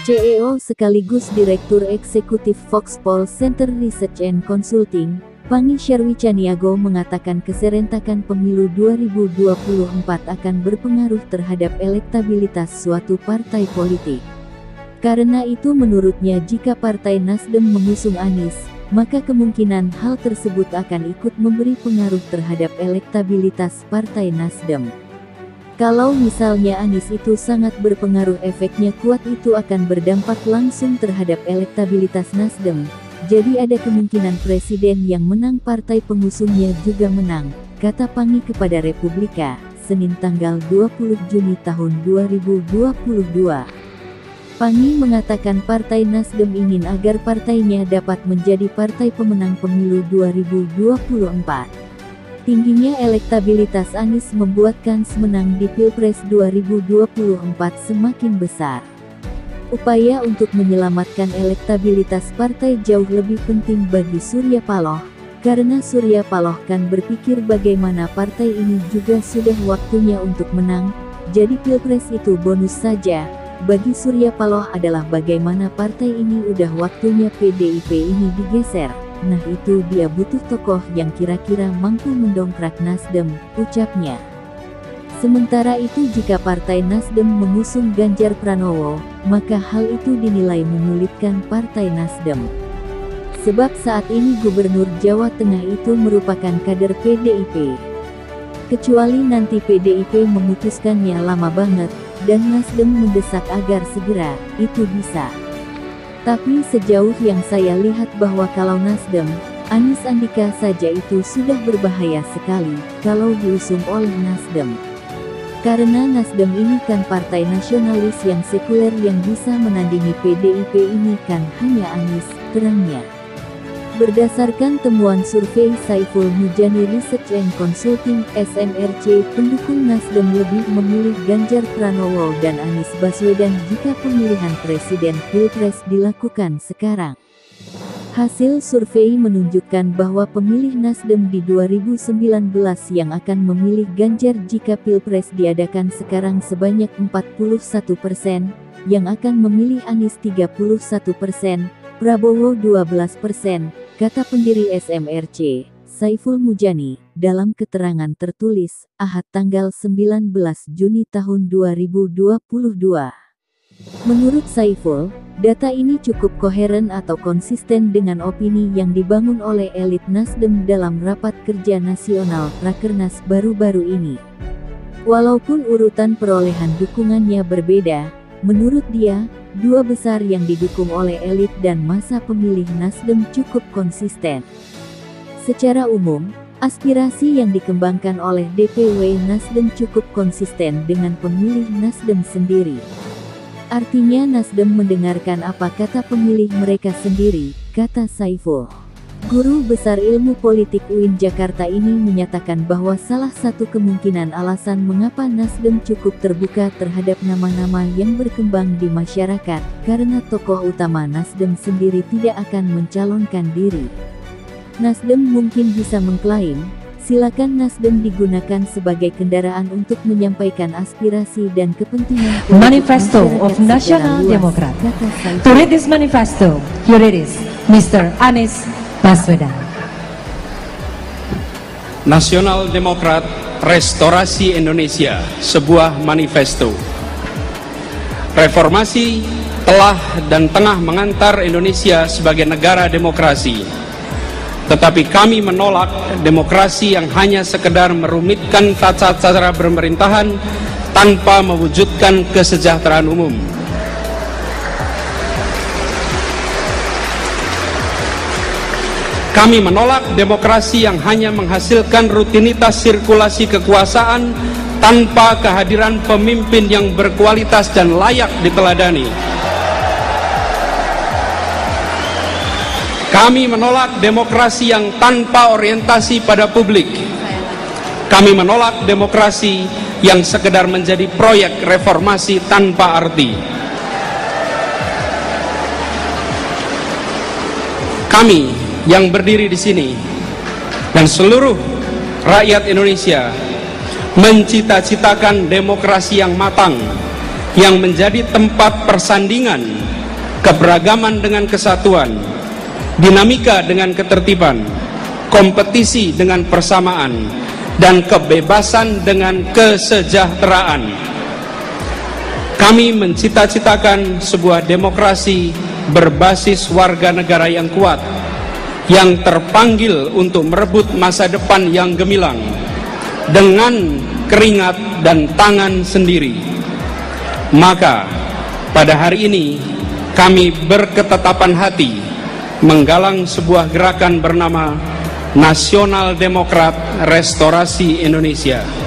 CEO sekaligus Direktur Eksekutif Foxpol Center Research and Consulting, Pangy Sherwicaniago mengatakan keserentakan pemilu 2024 akan berpengaruh terhadap elektabilitas suatu partai politik. Karena itu menurutnya jika Partai Nasdem mengusung Anies, maka kemungkinan hal tersebut akan ikut memberi pengaruh terhadap elektabilitas Partai Nasdem. Kalau misalnya Anies itu sangat berpengaruh, efeknya kuat, itu akan berdampak langsung terhadap elektabilitas Nasdem. Jadi ada kemungkinan presiden yang menang partai pengusungnya juga menang, kata Pangy kepada Republika, Senin tanggal 20 Juni tahun 2022. Pangy mengatakan Partai Nasdem ingin agar partainya dapat menjadi partai pemenang pemilu 2024. Tingginya elektabilitas Anies membuat kans menang di Pilpres 2024 semakin besar. Upaya untuk menyelamatkan elektabilitas partai jauh lebih penting bagi Surya Paloh, karena Surya Paloh kan berpikir bagaimana partai ini juga sudah waktunya untuk menang, jadi Pilpres itu bonus saja. Bagi Surya Paloh adalah bagaimana partai ini udah waktunya PDIP ini digeser. Nah itu dia butuh tokoh yang kira-kira mampu mendongkrak Nasdem, ucapnya. Sementara itu jika Partai Nasdem mengusung Ganjar Pranowo, maka hal itu dinilai menyulitkan Partai Nasdem. Sebab saat ini Gubernur Jawa Tengah itu merupakan kader PDIP. Kecuali nanti PDIP memutuskannya lama banget, dan Nasdem mendesak agar segera, itu bisa. Tapi sejauh yang saya lihat bahwa kalau Nasdem, Anies Andika saja itu sudah berbahaya sekali, kalau diusung oleh Nasdem. Karena Nasdem ini kan partai nasionalis yang sekuler, yang bisa menandingi PDIP ini kan hanya Anies, terangnya. Berdasarkan temuan survei Saiful Mujani Research and Consulting (SMRC), pendukung Nasdem lebih memilih Ganjar Pranowo dan Anies Baswedan jika pemilihan presiden Pilpres dilakukan sekarang. Hasil survei menunjukkan bahwa pemilih Nasdem di 2019 yang akan memilih Ganjar jika Pilpres diadakan sekarang sebanyak 41%, yang akan memilih Anies 31%, Prabowo 12%, kata pendiri SMRC, Saiful Mujani, dalam keterangan tertulis, Ahad tanggal 19 Juni tahun 2022. Menurut Saiful, data ini cukup koheren atau konsisten dengan opini yang dibangun oleh elit Nasdem dalam rapat kerja nasional Rakernas baru-baru ini. Walaupun urutan perolehan dukungannya berbeda, menurut dia, dua besar yang didukung oleh elit dan masa pemilih Nasdem cukup konsisten. Secara umum, aspirasi yang dikembangkan oleh DPW Nasdem cukup konsisten dengan pemilih Nasdem sendiri. Artinya Nasdem mendengarkan apa kata pemilih mereka sendiri, kata Saiful. Guru Besar Ilmu Politik UIN Jakarta ini menyatakan bahwa salah satu kemungkinan alasan mengapa Nasdem cukup terbuka terhadap nama-nama yang berkembang di masyarakat, karena tokoh utama Nasdem sendiri tidak akan mencalonkan diri. Nasdem mungkin bisa mengklaim, silakan Nasdem digunakan sebagai kendaraan untuk menyampaikan aspirasi dan kepentingan Manifesto of National Democrat. To read this manifesto, here it is, Mr. Anies Baswedan. Nasional Demokrat Restorasi Indonesia, sebuah manifesto. Reformasi telah dan tengah mengantar Indonesia sebagai negara demokrasi. Tetapi kami menolak demokrasi yang hanya sekedar merumitkan tata cara pemerintahan tanpa mewujudkan kesejahteraan umum. Kami menolak demokrasi yang hanya menghasilkan rutinitas sirkulasi kekuasaan tanpa kehadiran pemimpin yang berkualitas dan layak diteladani. Kami menolak demokrasi yang tanpa orientasi pada publik. Kami menolak demokrasi yang sekedar menjadi proyek reformasi tanpa arti. Kami yang berdiri di sini dan seluruh rakyat Indonesia mencita-citakan demokrasi yang matang, yang menjadi tempat persandingan keberagaman dengan kesatuan, dinamika dengan ketertiban, kompetisi dengan persamaan, dan kebebasan dengan kesejahteraan. Kami mencita-citakan sebuah demokrasi berbasis warga negara yang kuat, yang terpanggil untuk merebut masa depan yang gemilang dengan keringat dan tangan sendiri. Maka pada hari ini kami berketetapan hati menggalang sebuah gerakan bernama Nasional Demokrat Restorasi Indonesia.